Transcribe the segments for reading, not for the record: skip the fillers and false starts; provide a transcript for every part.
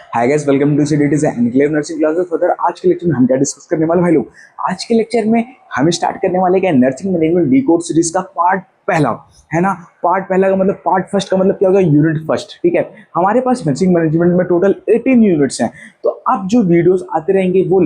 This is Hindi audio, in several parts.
Hi guys, welcome to CDTs enclave nursing classes. Further आज के लेक्चर में हम क्या डिस्कस करने वाले भाई लोग। आज के लेक्चर में हम स्टार्ट करने वाले क्या nursing management D code series का पार्ट पहला है ना। पार्ट पहला का मतलब पार्ट फर्स्ट का मतलब क्या होगा, यूनिट फर्स्ट। ठीक है, हमारे पास नर्सिंग मैनेजमेंट में टोटल 18 यूनिट्स हैं। तो अब जो वीडियोस आते रहेंगे वो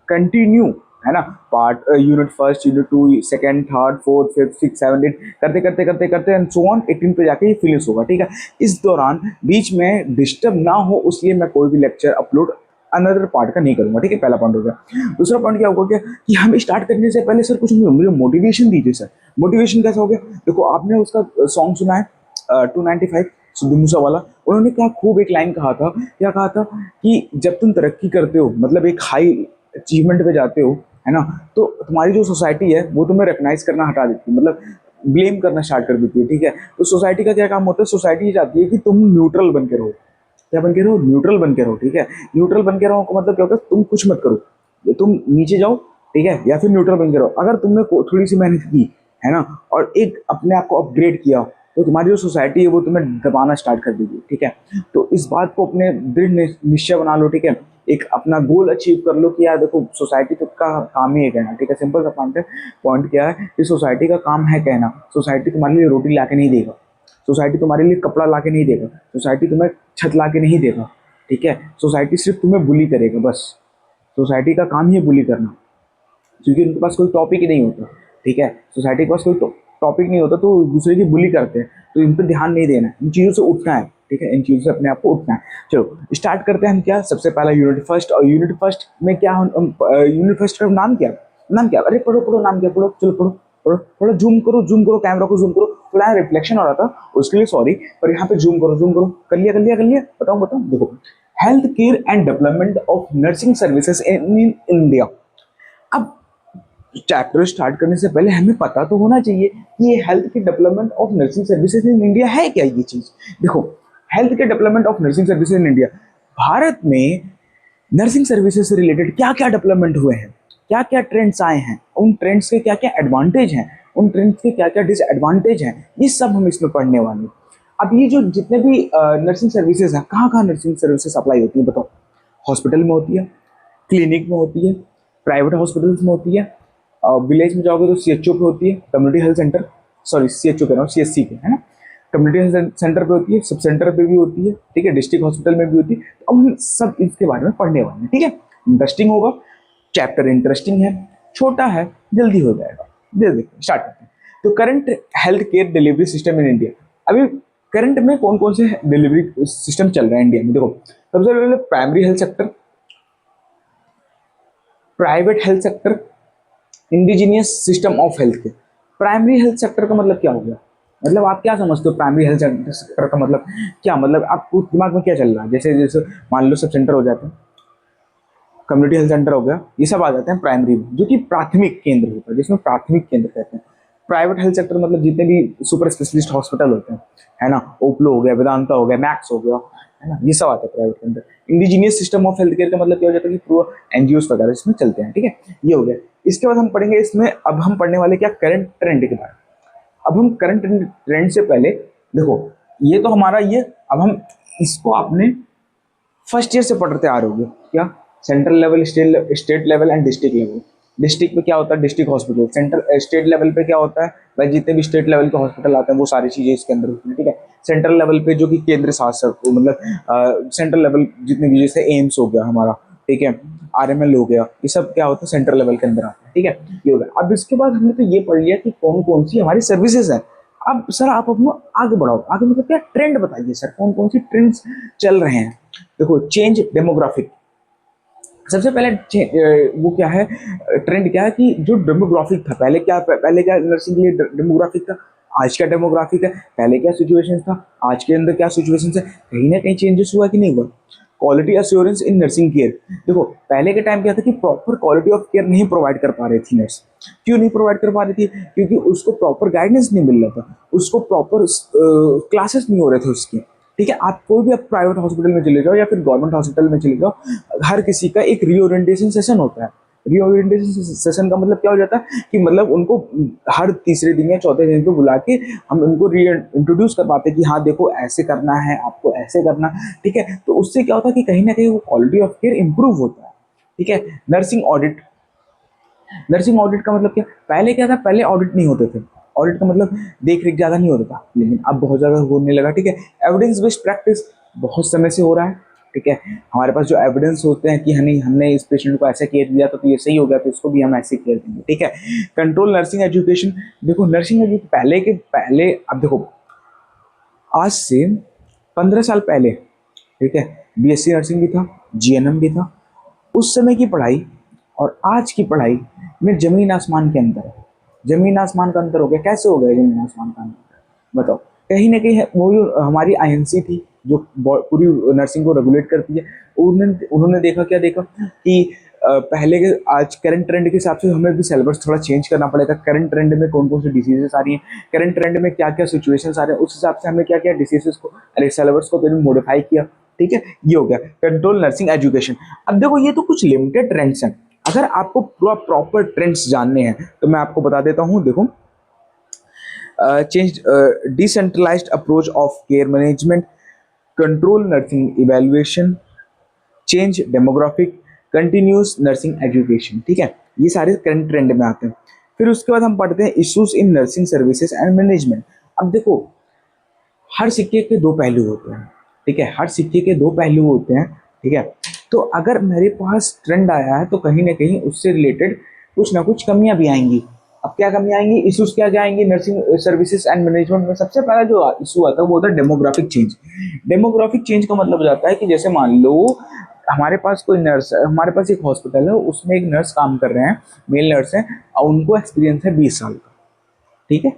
कंटिन्यू है ना। Part unit first, unit two, second, third, fourth, fifth, six, seven, eight करते करते करते करते एंड सो ऑन 18 पे जाके ये फिनिश होगा। ठीक है, इस दौरान बीच में डिस्टर्ब ना हो उसलिए मैं कोई भी लेक्चर अपलोड अनदर पार्ट का नहीं करूंगा। ठीक है, पहला पॉइंट हो गया। दूसरा पॉइंट क्या होगा क्या कि हम स्टार्ट करने से पहले सर कुछ मुझे मोटिवेशन दीजिए सर। मोटिवेशन कैसा हो गया, देखो आपने उसका सॉन्ग सुना है 295 सिद्धू मूसा वाला। उन्होंने क्या खूब एक लाइन कहा था, क्या कहा था कि जब तुम तरक्की करते हो मतलब एक हाई अचीवमेंट पे जाते हो है ना, तो तुम्हारी जो सोसाइटी है वो तुम्हें रिकग्नाइज करना हटा देती है, मतलब ब्लेम करना स्टार्ट कर देती है। ठीक है, तो सोसाइटी का क्या काम होता है, सोसाइटी ये चाहती है कि तुम न्यूट्रल बन के रहो। क्या बन के रहो, न्यूट्रल बन के रहो। ठीक है, न्यूट्रल बन के रहो का मतलब क्या होता है, तुम कुछ मत करो, तुम नीचे जाओ। ठीक है, या फिर न्यूट्रल बन के रहो। अगर तुमने थोड़ी सी मेहनत की है ना और एक अपने आप को अपग्रेड किया, तो तुम्हारी जो सोसाइटी है वो तुम्हें दबाना स्टार्ट कर देगी। ठीक है, तो इस बात को अपने दृढ़ निश्चय बना लो। ठीक है, एक अपना गोल अचीव कर लो कि यार देखो सोसाइटी तो का काम ही है कहना। ठीक है, सिंपल सा पॉइंट है। पॉइंट क्या है कि सोसाइटी का काम है कहना। सोसाइटी तुम्हारे लिए रोटी ला के नहीं देगा, सोसाइटी तुम्हारे लिए कपड़ा ला के नहीं देगा, सोसाइटी तुम्हें छत ला के नहीं देगा। ठीक है, सोसाइटी सिर्फ तुम्हें बुली करेगा बस। सोसाइटी का काम ही है बुली करना, क्योंकि उनके पास कोई टॉपिक ही नहीं होता। ठीक है, सोसाइटी के पास कोई टॉपिक नहीं होता तो दूसरे की बुली करते हैं। तो इन पर ध्यान नहीं देना, इन चीज़ों से उठना है। ठीक है, इन चीज़ों से अपने आप को उठना है। चलो स्टार्ट करते हैं हम। क्या सबसे पहला यूनिट फर्स्ट, और यूनिट फर्स्ट में क्या यूनिट फर्स्ट का नाम क्या, नाम क्या, अरे पढ़ो पढ़ो, नाम क्या, पढ़ो चलो पढ़ो पढ़ो। थोड़ा जूम करो कैमरा को, जूम करो। थोड़ा रिफ्लेक्शन हो रहा था उसके लिए सॉरी, पर यहाँ पे जूम करो, जूम करो। कर लिया कर लिया कर लिया, बताओ बताओ। देखो, health care and development of nursing services in India. अब चैप्टर स्टार्ट करने से पहले हमें पता तो होना चाहिए कि ये हेल्थ के development of nursing services in India है क्या ये चीज। देखो, हेल्थ के development of nursing services in India, Bharat में नर्सिंग सर्विसेज से रिलेटेड क्या क्या डेवलपमेंट हुए हैं, क्या क्या ट्रेंड्स आए हैं, उन ट्रेंड्स के क्या क्या एडवांटेज हैं, उन ट्रेंड्स के क्या क्या डिसएडवांटेज हैं, ये सब हम इसमें पढ़ने वाले हैं। अब ये जो जितने भी नर्सिंग सर्विसेज हैं, कहाँ कहाँ नर्सिंग सर्विसेज अप्लाई होती है बताओ। हॉस्पिटल में होती है, क्लिनिक में होती है, प्राइवेट हॉस्पिटल्स में होती है, विलेज में जाओगे तो सीएचओ पे होती है, community health centre, sorry CHO कह रहा हूँ, सीएससी पे है ना, कम्युनिटी हेल्थ सेंटर पे होती है, सब सेंटर पे भी होती है। ठीक है, डिस्ट्रिक्ट हॉस्पिटल में भी होती है। तो हम सब इसके बारे में पढ़ने वाले हैं। ठीक है, इंटरेस्टिंग होगा, चैप्टर इंटरेस्टिंग है, छोटा है, जल्दी हो जाएगा। देखते स्टार्ट करते हैं। तो current health care delivery system in India. अभी करंट में कौन कौन से डिलीवरी सिस्टम चल रहे हैं इंडिया में, देखो सबसे पहले primary health sector, private health sector, indigenous system of health care. Primary health sector का मतलब क्या हो गया, मतलब आप क्या समझते हो प्राइमरी हेल्थ सेक्टर का मतलब क्या, मतलब आपको दिमाग में क्या चल रहा है। जैसे जैसे मान लो सब सेंटर हो जाते हैं, कम्युनिटी हेल्थ सेंटर हो गया, ये सब आ जाते हैं प्राइमरी में, जो कि प्राथमिक केंद्र होता है, जिसमें प्राथमिक केंद्र कहते हैं। प्राइवेट हेल्थ सेक्टर मतलब जितने भी सुपर स्पेशलिस्ट हॉस्पिटल होते हैं है ना, ओपलो हो गया, वेदांता हो गया, मैक्स हो गया है ना, ये सब आता है प्राइवेट के अंदर। Indigenous system of health care का मतलब क्या हो जाता है कि पूरा एनजीओस वगैरह इसमें चलते हैं। ठीक है, ये हो गया। इसके बाद हम पढ़ेंगे इसमें, अब हम पढ़ने वाले क्या, करंट ट्रेंड के बारे में। अब हम करंट ट्रेंड से पहले देखो, ये तो हमारा ये, अब हम इसको आपने फर्स्ट ईयर से पढ़ते आ रहे होगे क्या, central level, state level and district level. District पे क्या होता है, district hospital. Central state level पे क्या होता है भाई, जितने भी स्टेट लेवल के हॉस्पिटल आते हैं वो सारी चीजें इसके अंदर होती हैं। ठीक है, सेंट्रल लेवल पे जो कि केंद्र शासक मतलब सेंट्रल लेवल जितने भी, जैसे एम्स हो गया हमारा, ठीक है, आरएमएल हो गया, ये सब क्या होता है सेंट्रल लेवल के अंदर आता है। ठीक है, ये हो गया। अब इसके बाद हमने तो ये पढ़ लिया कि कौन कौन सी हमारी सर्विसेज है। अब सर आप अपना आगे बढ़ाओ, आगे मतलब क्या ट्रेंड बताइए सर, कौन कौन सी ट्रेंड्स चल रहे हैं। देखो, चेंज डेमोग्राफिक, सबसे पहले वो क्या है, ट्रेंड क्या है कि जो डेमोग्राफिक था, पहले क्या नर्सिंग के लिए डेमोग्राफिक था, आज क्या डेमोग्राफिक है, पहले क्या सिचुएशन था, आज के अंदर क्या सिचुएशन है, कहीं ना कहीं चेंजेस हुआ कि नहीं हुआ। Quality assurance in nursing care, देखो पहले के टाइम क्या था कि प्रॉपर क्वालिटी ऑफ केयर नहीं प्रोवाइड कर पा रही थी नर्स। क्यों नहीं प्रोवाइड कर पा रही थी, क्योंकि उसको प्रॉपर गाइडेंस नहीं मिल रहा था, उसको प्रॉपर क्लासेस नहीं हो रहे थे उसके। ठीक है, आप कोई भी आप प्राइवेट हॉस्पिटल में चले जाओ या फिर गवर्नमेंट हॉस्पिटल में चले जाओ, हर किसी का एक रीओरिएंटेशन सेशन होता है। रीओरिएंटेशन सेशन का मतलब क्या हो जाता है कि मतलब उनको हर तीसरे दिन या चौथे दिन पे बुला के हम उनको री इंट्रोड्यूस करवाते हैं कि हाँ देखो ऐसे करना है, आपको ऐसे करना, ठीक है। तो उससे क्या होता है कि कहीं ना कहीं वो क्वालिटी ऑफ केयर इंप्रूव होता है, ठीक है। नर्सिंग ऑडिट, नर्सिंग ऑडिट का मतलब क्या, पहले क्या था, पहले ऑडिट नहीं होते थे। ऑडिट का मतलब देख रेख ज्यादा नहीं होता था, लेकिन अब बहुत ज्यादा होने लगा, ठीक है। एविडेंस बेस्ड प्रैक्टिस बहुत समय से हो रहा है, ठीक है। हमारे पास जो एविडेंस होते हैं कि हमें हमने इस पेशेंट को ऐसा केयर दिया तो ये सही हो गया, तो इसको भी हम ऐसे केयर देंगे, ठीक है। कंट्रोल नर्सिंग एजुकेशन, देखो नर्सिंग एजुकेशन पहले के पहले, अब देखो आज से 15 साल पहले, ठीक है, बीएससी नर्सिंग भी था, जीएनएम भी था। उस समय की पढ़ाई और आज की पढ़ाई में जमीन आसमान के अंतर है। जमीन आसमान का अंतर हो गया। कैसे हो गया जमीन आसमान का अंतर, बताओ। कहीं ना कहीं वो जो हमारी आईएनसी थी जो पूरी नर्सिंग को रेगुलेट करती है, उन्होंने उन्होंने देखा, क्या देखा कि पहले के आज करंट ट्रेंड के हिसाब से हमें भी सिलेबस थोड़ा चेंज करना पड़ेगा। करंट ट्रेंड में कौन कौन सी डिसीजेस आ रही हैं, करंट ट्रेंड में क्या क्या सिचुएशंस आ रहे हैं, उस हिसाब से हमें क्या क्या डिसीजेस को, अरे सिलेबस को तो मॉडिफाई किया, ठीक है। ये हो गया कंट्रोल नर्सिंग एजुकेशन। अब देखो ये तो कुछ लिमिटेड ट्रेंड्स हैं। अगर आपको पूरा प्रॉपर ट्रेंड्स जानने हैं तो मैं आपको बता देता हूँ, देखो change decentralised approach of care management, control nursing evaluation, change demographic, continuous nursing education, ठीक है। ये सारे करंट ट्रेंड में आते हैं। फिर उसके बाद हम पढ़ते हैं issues in nursing services and management. अब देखो हर सिक्के के दो पहलू होते हैं, ठीक है। हर सिक्के के दो पहलू होते हैं, ठीक है। तो अगर मेरे पास ट्रेंड आया है तो कहीं ना कहीं उससे रिलेटेड कुछ ना कुछ कमियां भी आएंगी। अब क्या कमी आएंगी, इश्यूज क्या क्या आएंगी नर्सिंग सर्विसेज एंड मैनेजमेंट में। सबसे पहला जो इशू आता है वो होता है डेमोग्राफिक चेंज। डेमोग्राफिक चेंज का मतलब हो जाता है कि जैसे मान लो हमारे पास कोई नर्स, हमारे पास एक हॉस्पिटल है, उसमें एक नर्स काम कर रहे हैं, मेल नर्स है, और उनको एक्सपीरियंस है 20 साल का, ठीक है।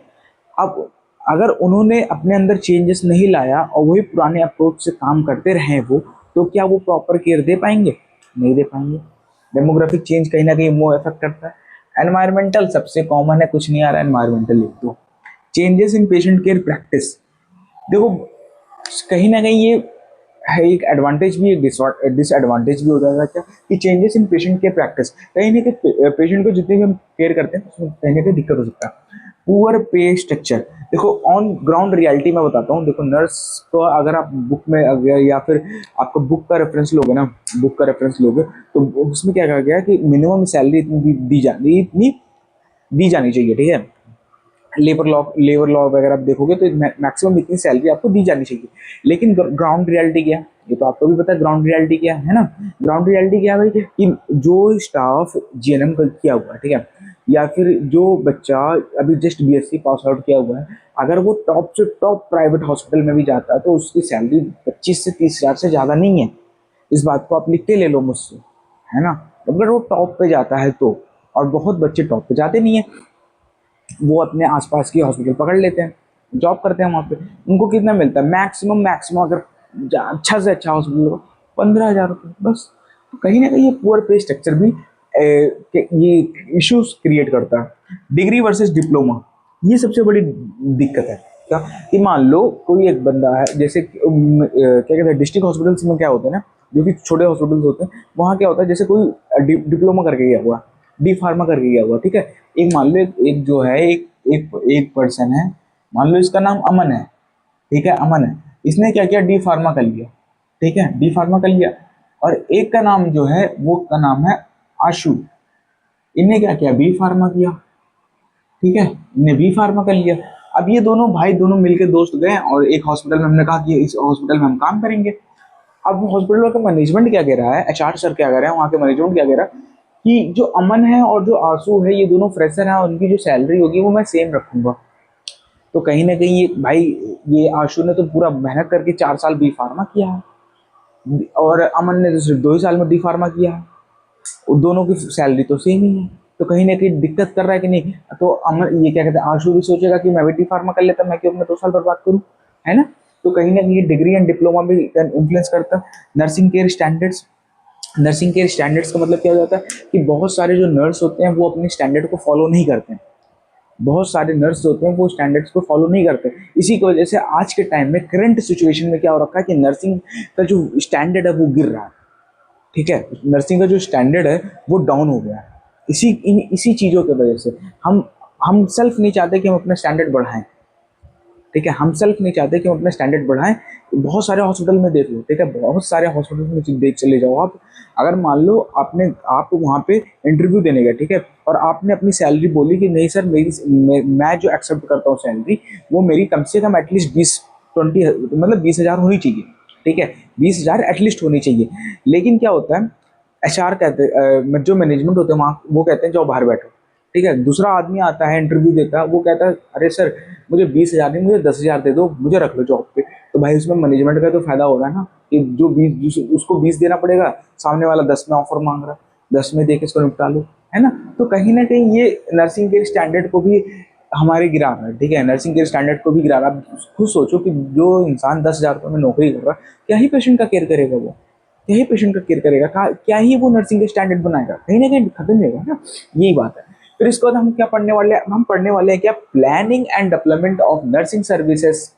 अब अगर उन्होंने अपने अंदर चेंजेस नहीं लाया और वही पुराने अप्रोच से काम करते रहे वो, तो क्या वो प्रॉपर केयर दे पाएंगे, नहीं दे पाएंगे। डेमोग्राफिक चेंज कहीं ना कहीं वो इफेक्ट करता है। एनवायरमेंटल सबसे कॉमन है, कुछ नहीं आ रहा, एनवायरमेंटल लिख दो। Changes in patient care practice, देखो कहीं ना कहीं ये है एक एडवांटेज भी, एक डिसएडवांटेज भी हो जाएगा क्या, कि changes in patient care practice, कहीं ना कहीं पेशेंट को जितनी भी हम केयर करते हैं उसमें कहीं ना कहीं दिक्कत हो सकता है। पुअर पे स्ट्रक्चर, देखो ऑन ग्राउंड रियलिटी में बताता हूँ। देखो नर्स को अगर आप बुक में अगर या फिर आपका बुक का रेफरेंस लोगे ना, बुक का रेफरेंस लोगे तो उसमें क्या कहा गया कि मिनिमम सैलरी इतनी दी जानी चाहिए, ठीक है। लेबर लॉ वगैरह आप देखोगे तो मैक्सिमम इतनी सैलरी आपको दी जानी चाहिए। लेकिन ग्राउंड रियलिटी क्या है, ये तो आपको भी पता है ग्राउंड रियलिटी क्या है ना। ग्राउंड रियलिटी क्या है भाई, कि जो स्टाफ जीएनएम किया हुआ है, ठीक है, या फिर जो बच्चा अभी जस्ट बीएससी पास आउट किया हुआ है, अगर वो टॉप से टॉप प्राइवेट हॉस्पिटल में भी जाता है तो उसकी सैलरी 25 से 30 हज़ार से ज़्यादा नहीं है। इस बात को आप लिख के ले लो मुझसे, है ना। अगर वो टॉप पे जाता है तो, और बहुत बच्चे टॉप पे जाते नहीं है, वो अपने आसपास की हॉस्पिटल पकड़ लेते हैं, जॉब करते हैं वहाँ पे। उनको कितना मिलता है, मैक्सिमम मैक्सिमम अगर अच्छा से अच्छा हॉस्पिटल हो 15 हज़ार रुपये बस। तो कहीं ना कहीं ये पुअर पे स्ट्रक्चर भी ये इश्यूज क्रिएट करता है। डिग्री वर्सेस डिप्लोमा, ये सबसे बड़ी दिक्कत है क्या, कि मान लो कोई एक बंदा है, जैसे क्या कहते हैं डिस्ट्रिक्ट हॉस्पिटल्स में क्या होता है ना, जो कि छोटे हॉस्पिटल्स होते हैं, वहाँ क्या होता है, जैसे कोई डिप्लोमा करके गया हुआ, डी फार्मा करके गया हुआ, ठीक है। एक मान लो एक जो है एक पर्सन है, मान लो इसका नाम अमन है, ठीक है, अमन है। इसने क्या किया, डी फार्मा कर लिया, ठीक है, डी फार्मा कर लिया। और एक का नाम जो है वो का नाम है आशु, इनने क्या किया, बी फार्मा किया, ठीक है, इनने बी फार्मा कर लिया। अब ये दोनों भाई दोनों मिलके दोस्त गए और एक हॉस्पिटल में हमने कहा कि इस हॉस्पिटल में हम काम करेंगे। अब हॉस्पिटल का मैनेजमेंट क्या कह रहा है, एचआर सर क्या कह रहे हैं, वहाँ के मैनेजमेंट क्या कह रहा है कि जो अमन है और जो आंसू है ये दोनों फ्रेशर हैं, उनकी जो सैलरी होगी वो मैं सेम रखूंगा। तो कहीं ना कहीं ये भाई, ये आंसू ने तो पूरा मेहनत करके 4 साल बी फार्मा किया है, और अमन ने तो सिर्फ 2 ही साल में डी फार्मा किया है, और दोनों की सैलरी तो सेम ही है। तो कहीं ना कहीं दिक्कत कर रहा है कि नहीं। तो अमन ये क्या कहते हैं, आंसू भी सोचेगा कि मैं भी डी फार्मा कर लेता, मैं क्यों अपने 2 साल बर्बाद करूँ, है ना। तो कहीं ना कहीं डिग्री एंड डिप्लोमा भी इन्फ्लुएंस करता है। Nursing care standards, nursing care standards का मतलब क्या हो जाता है कि बहुत सारे जो नर्स होते हैं वो अपने स्टैंडर्ड को फॉलो नहीं करते हैं। बहुत सारे नर्स होते हैं वो स्टैंडर्ड्स को फॉलो नहीं करते। इसी की वजह से आज के टाइम में करंट सिचुएशन में क्या हो रखा है कि नर्सिंग का जो स्टैंडर्ड है वो गिर रहा है। ठीक है, नर्सिंग का जो स्टैंडर्ड है वो डाउन हो गया है। इसी चीज़ों की वजह से हम सेल्फ नहीं चाहते कि हम अपना स्टैंडर्ड बढ़ाएं। ठीक है, हम सेल्फ नहीं चाहते कि हम अपना स्टैंडर्ड बढ़ाएं। बहुत सारे हॉस्पिटल में देख लो, ठीक है, बहुत सारे हॉस्पिटल में देख चले जाओ आप। अगर मान लो आप वहाँ पे इंटरव्यू देने गए, ठीक है, और आपने अपनी सैलरी बोली कि नहीं सर, मैं जो एक्सेप्ट करता हूँ सैलरी, वो मेरी कम से कम एटलीस्ट 20-20 मतलब 20,000 होनी चाहिए। ठीक है, 20,000 एटलीस्ट होनी चाहिए। लेकिन क्या होता है, एचआर कहते जो मैनेजमेंट होते हैं वहाँ, वो कहते हैं जाओ बाहर बैठो। ठीक है, दूसरा आदमी आता है इंटरव्यू देता है, वो कहता है अरे सर मुझे 20,000 नहीं, मुझे 10,000 दे दो, मुझे रख लो जॉब पे। तो भाई उसमें मैनेजमेंट का तो फायदा हो रहा है ना, कि जो 20 उसको 20 देना पड़ेगा, सामने वाला 10 में ऑफर मांग रहा है, 10 में दे के इसको निपटा लो, है ना। तो कहीं ना कहीं ये नर्सिंग के स्टैंडर्ड को भी हमारे गिरा रहा है। ठीक है, नर्सिंग के स्टैंडर्ड को भी गिरा रहा है। आप खुद सोचो कि जो इंसान 10,000 रुपये में नौकरी कर रहा है, क्या ही पेशेंट का केयर करेगा वो, क्या ही पेशेंट का केयर करेगा, क्या ही वो नर्सिंग के स्टैंडर्ड बनाएगा, कहीं ना कहीं खत्म हो जाएगा ना। यही बात है। फिर इसके बाद हम क्या पढ़ने वाले हैं, हम पढ़ने वाले हैं क्या, planning and development of nursing services,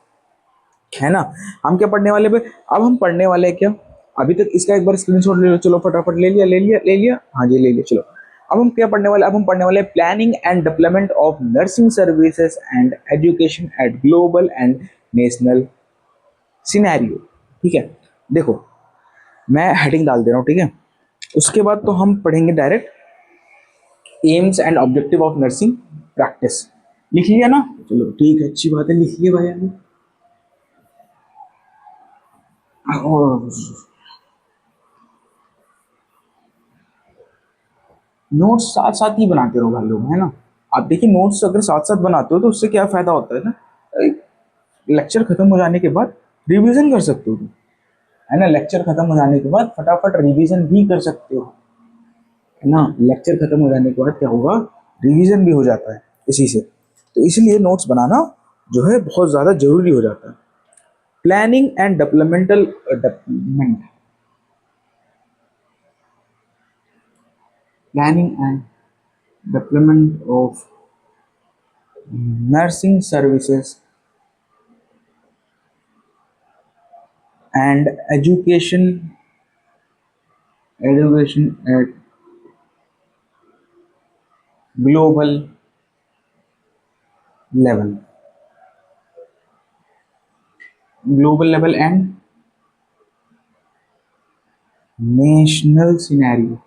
है ना। हम क्या पढ़ने वाले पे, अब हम पढ़ने वाले हैं क्या, अभी तक इसका एक बार स्क्रीनशॉट ले लो, चलो फटाफट ले लिया ले लिया ले लिया, हाँ जी ले लिया, चलो। अब हम क्या पढ़ने वाले, अब हम पढ़ने वाले planning and development of nursing services and education at global and national scenario. ठीक है, देखो मैं हेडिंग डाल दे रहा हूँ, ठीक है। उसके बाद तो हम पढ़ेंगे direct AIIMS and objective of nursing practice. लिख लिया ना, चलो ठीक है, अच्छी बात है, लिख लिया भाई आपने। और नोट्स साथ साथ ही बनाते रहो भाई लोग, है ना। आप देखिए नोट्स अगर साथ साथ बनाते हो तो उससे क्या फायदा होता है ना, लेक्चर खत्म हो जाने के बाद रिवीजन कर सकते हो तुम, है ना। लेक्चर खत्म हो जाने के बाद फटाफट रिवीजन भी कर सकते हो, है ना। लेक्चर खत्म हो जाने के बाद क्या होगा, रिवीजन भी हो जाता है इसी से। तो इसलिए नोट्स बनाना जो है बहुत ज़्यादा जरूरी हो जाता है। Planning and developmental development, planning and development of nursing services and education at global level, global level and national scenario।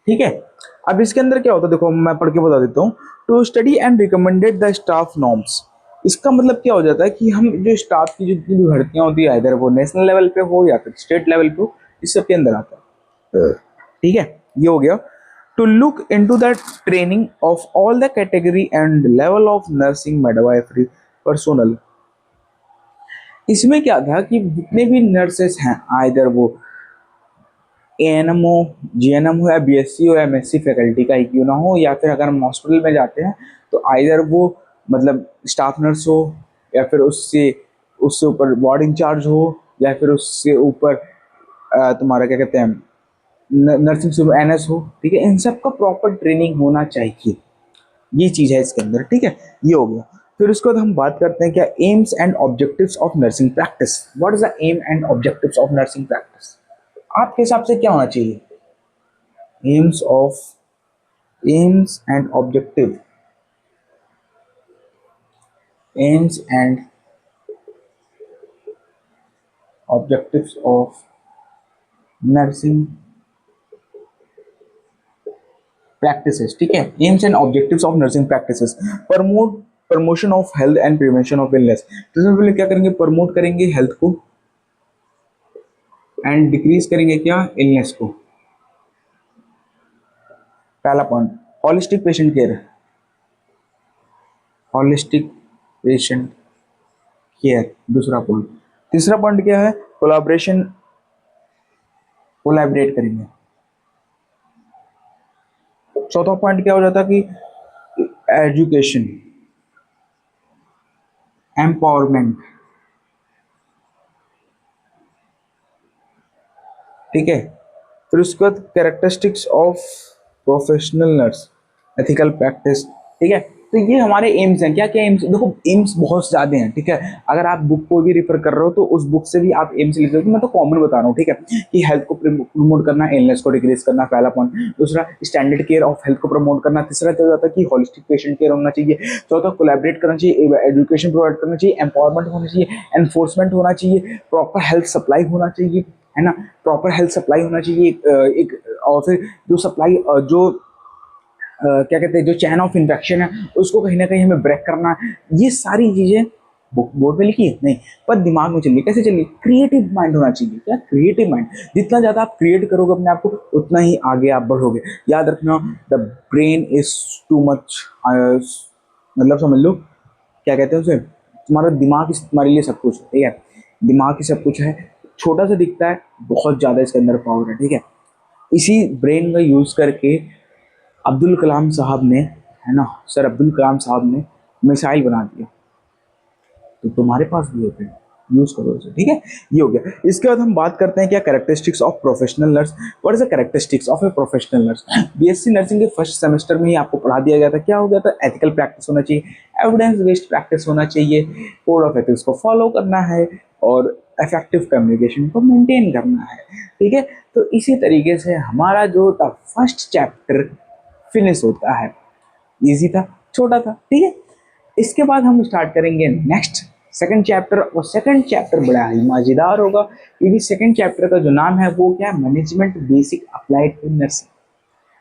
ठीक है, अब इसके अंदर क्या होता है देखो, मैं पढ़ के बता देता हूँ। To study and recommended the staff norms, इसका मतलब क्या हो जाता है कि हम जो स्टाफ की जितनी भी भर्तियां होती है, इधर वो नेशनल लेवल पे हो या फिर स्टेट लेवल पे हो, इस सब के अंदर आता है। ठीक है, ये हो गया। To look into the training of all the category and level of nursing midwifery personnel. इसमें क्या था कि जितने भी नर्सेस हैं, आइदर वो एएनएम हो, जीएनएम हो, या बीएससी हो, या एमएससी फैकल्टी का ही क्यों ना हो, या फिर अगर हम हॉस्पिटल में जाते हैं तो आइदर वो मतलब स्टाफ नर्स हो, या फिर उससे उससे ऊपर वार्ड इंचार्ज हो, या फिर उससे ऊपर तुम्हारा क्या कहते हैं नर्सिंग से एनएस हो। ठीक है, इन सब का प्रॉपर ट्रेनिंग होना चाहिए, ये चीज है इसके अंदर। ठीक है, ये हो गया। फिर उसके बाद हम बात करते हैं क्या, aims and objectives of nursing practice. What is the aim and objectives of nursing practice, आपके हिसाब से क्या होना चाहिए। Aims of aims and objective, aims and objectives of nursing practices. ठीक है, aims and objectives of nursing practices. Promotion of health and prevention of illness. तो सबसे पहले क्या करेंगे, प्रमोट करेंगे हेल्थ को, एंड डिक्रीज करेंगे क्या, इलनेस को। पहला point holistic patient care, holistic patient care, दूसरा पॉइंट। तीसरा पॉइंट क्या है, कोलाब्रेशन, कोलैबोरेट करेंगे। चौथा पॉइंट क्या हो जाता है कि एजुकेशन, एम्पावरमेंट। ठीक है, फिर उसके बाद characteristics of professional nurse, ethical practice. ठीक है, तो ये हमारे एम्स हैं। क्या क्या एम्स, देखो एम्स बहुत ज़्यादा हैं, ठीक है। अगर आप बुक को भी रेफर कर रहे हो तो उस बुक से भी आप एम्स लिख सकते हो। मैं तो कॉमन बता रहा हूँ, ठीक है, कि हेल्थ को प्रमोट करना, इलनेस को डिक्रीज करना, पहला पॉइंट। दूसरा, स्टैंडर्ड केयर ऑफ हेल्थ को प्रमोट करना। तीसरा जो जाता है कि होलिस्टिक पेशेंट केयर होना चाहिए। चौथा, कोलैबोरेट करना चाहिए, एजुकेशन प्रोवाइड करना चाहिए, एम्पावरमेंट होना चाहिए, एनफोर्समेंट होना चाहिए, प्रॉपर हेल्थ सप्लाई होना चाहिए, है ना, प्रॉपर हेल्थ सप्लाई होना चाहिए। एक और फिर जो सप्लाई जो क्या कहते हैं, जो चैन ऑफ इन्फेक्शन है उसको कहीं ना कहीं हमें ब्रेक करना है। ये सारी चीज़ें बोर्ड पे लिखी है नहीं, पर दिमाग में चलिए। कैसे चलिए? क्रिएटिव माइंड होना चाहिए। क्या? Creative mind. जितना ज़्यादा आप क्रिएट करोगे अपने आप को, उतना ही आगे आप बढ़ोगे। याद रखना, the brain is too much, मतलब समझ लो, क्या कहते हैं उसे, तुम्हारा दिमाग तुम्हारे लिए सब कुछ है, ठीक है। दिमाग ही सब कुछ है। छोटा सा दिखता है, बहुत ज़्यादा इसके अंदर पावर है, ठीक है। इसी ब्रेन का यूज़ करके अब्दुल कलाम साहब ने, है ना, सर अब्दुल कलाम साहब ने मिसाइल बना दिया। तो तुम्हारे पास भी होते हैं, यूज करो इसे, ठीक है। ये हो गया। इसके बाद हम बात करते हैं क्या, characteristics of professional nurse. What is the characteristics of a professional nurse? BSc nursing के फर्स्ट सेमेस्टर में ही आपको पढ़ा दिया गया था। क्या हो गया था? एथिकल प्रैक्टिस होना चाहिए, एविडेंस बेस्ड प्रैक्टिस होना चाहिए, कोड ऑफ एथिक्स को फॉलो करना है, और इफेक्टिव कम्युनिकेशन को मेंटेन करना है, ठीक है। तो इसी तरीके से हमारा जो था फर्स्ट चैप्टर फिनिश होता है। इजी था, छोटा था, ठीक है। इसके बाद हम स्टार्ट करेंगे नेक्स्ट सेकंड चैप्टर, और सेकंड चैप्टर बड़ा ही मजेदार होगा, क्योंकि सेकंड चैप्टर का जो नाम है वो क्या है, management basic applied to nursing,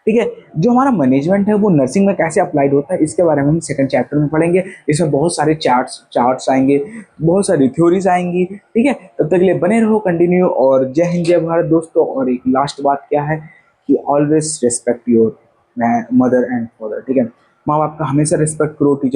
ठीक है। जो हमारा मैनेजमेंट है वो नर्सिंग में कैसे अप्लाइड होता है, इसके बारे में हम सेकंड चैप्टर में पढ़ेंगे। इसमें बहुत सारे चार्ट्स आएंगे, बहुत सारी थ्योरीज आएंगी, ठीक है। तब तक के लिए बने रहो कंटिन्यू, और जय हिंद जय भारत दोस्तों। और एक लास्ट बात क्या है कि always respect your mother and father, ठीक है। माँ बाप का हमेशा रिस्पेक्ट करो, टीचर